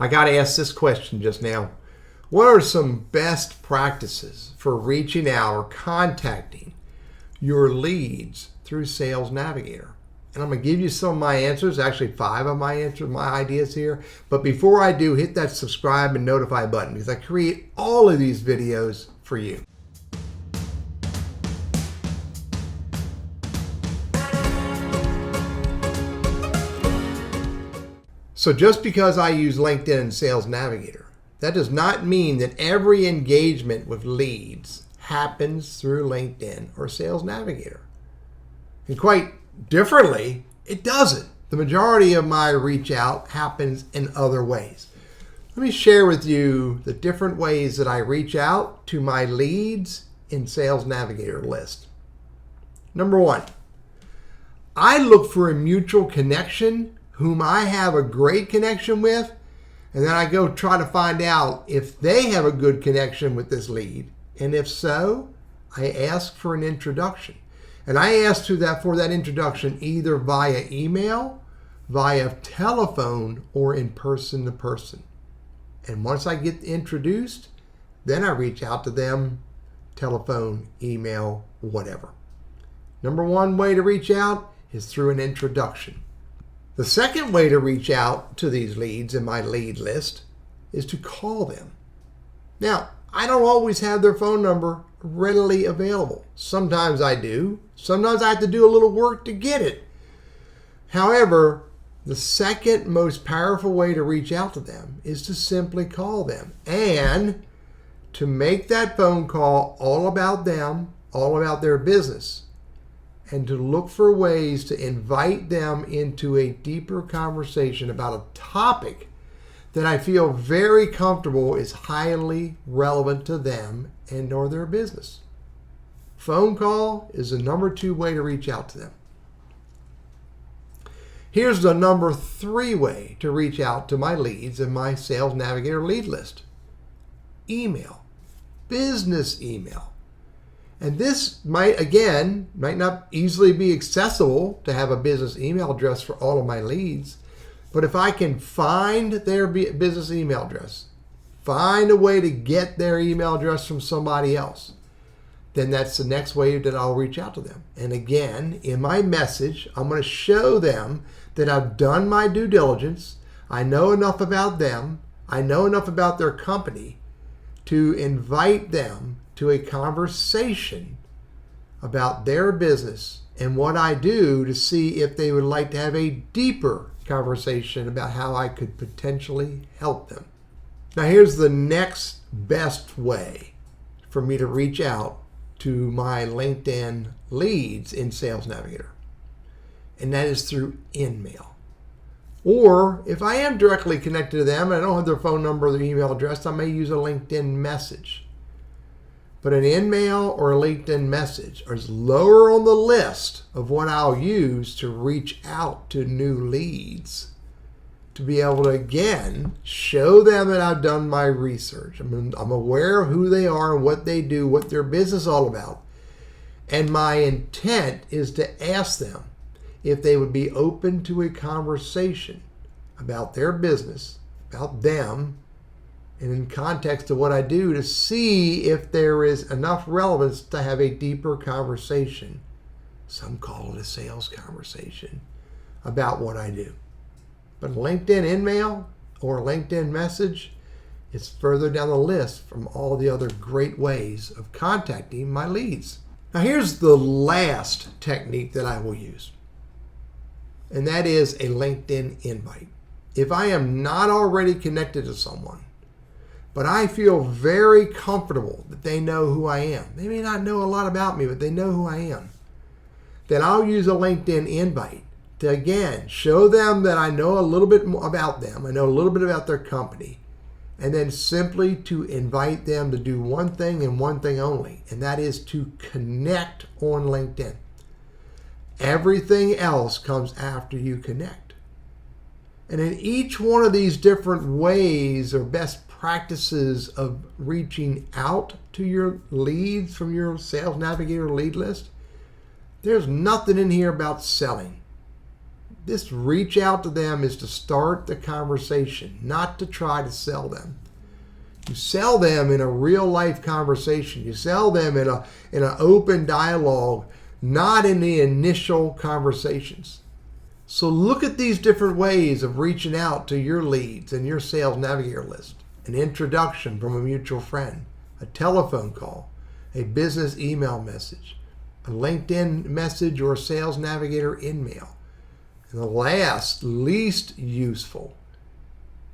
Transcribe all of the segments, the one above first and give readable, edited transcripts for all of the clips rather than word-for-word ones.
I got asked this question just now. What are some best practices for reaching out or contacting your leads through Sales Navigator? And I'm going to give you some of my answers, actually 5 of my answers, my ideas here. But before I do, hit that subscribe and notify button because I create all of these videos for you. So just because I use LinkedIn and Sales Navigator, that does not mean that every engagement with leads happens through LinkedIn or Sales Navigator. And quite differently, it doesn't. The majority of my reach out happens in other ways. Let me share with you the different ways that I reach out to my leads in Sales Navigator list. Number 1, I look for a mutual connection whom I have a great connection with, and then I go try to find out if they have a good connection with this lead. And if so, I ask for an introduction. And I ask for that introduction either via email, via telephone, or in person to person. And once I get introduced, then I reach out to them, telephone, email, whatever. Number 1 way to reach out is through an introduction. The second way to reach out to these leads in my lead list is to call them. Now, I don't always have their phone number readily available. Sometimes I do. Sometimes I have to do a little work to get it. However, the second most powerful way to reach out to them is to simply call them and to make that phone call all about them, all about their business, and to look for ways to invite them into a deeper conversation about a topic that I feel very comfortable is highly relevant to them and or their business. Phone call is the number 2 way to reach out to them. Here's the number 3 way to reach out to my leads in my Sales Navigator lead list. Email, business email. And this might not easily be accessible to have a business email address for all of my leads. But if I can find their business email address, find a way to get their email address from somebody else, then that's the next way that I'll reach out to them. And again, in my message, I'm going to show them that I've done my due diligence. I know enough about them. I know enough about their company to invite them to a conversation about their business and what I do to see if they would like to have a deeper conversation about how I could potentially help them. Now here's the next best way for me to reach out to my LinkedIn leads in Sales Navigator, and that is through InMail. Or if I am directly connected to them and I don't have their phone number or their email address, I may use a LinkedIn message. But an InMail or a LinkedIn message is lower on the list of what I'll use to reach out to new leads, to be able to, again, show them that I've done my research. I'm aware of who they are and what they do, what their business is all about. And my intent is to ask them if they would be open to a conversation about their business, about them, and in context of what I do, to see if there is enough relevance to have a deeper conversation. Some call it a sales conversation about what I do. But LinkedIn InMail or LinkedIn message is further down the list from all the other great ways of contacting my leads. Now here's the last technique that I will use, and that is a LinkedIn invite. If I am not already connected to someone, but I feel very comfortable that they know who I am. They may not know a lot about me, but they know who I am. Then I'll use a LinkedIn invite to, again, show them that I know a little bit more about them. I know a little bit about their company. And then simply to invite them to do one thing and one thing only, and that is to connect on LinkedIn. Everything else comes after you connect. And in each one of these different ways or best practices of reaching out to your leads from your Sales Navigator lead list, there's nothing in here about selling. This reach out to them is to start the conversation, not to try to sell them. You sell them in a real life conversation. You sell them in an open dialogue, not in the initial conversations. So look at these different ways of reaching out to your leads and your Sales Navigator list. An introduction from a mutual friend, a telephone call, a business email message, a LinkedIn message, or a Sales Navigator InMail. And the last, least useful,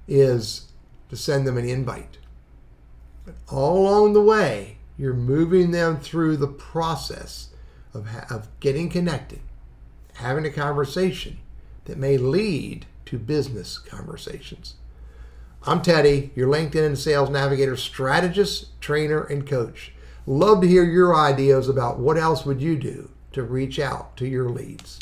is to send them an invite. But all along the way, you're moving them through the process of getting connected, having a conversation that may lead to business conversations. I'm Teddy, your LinkedIn and Sales Navigator strategist, trainer, and coach. Love to hear your ideas about what else would you do to reach out to your leads.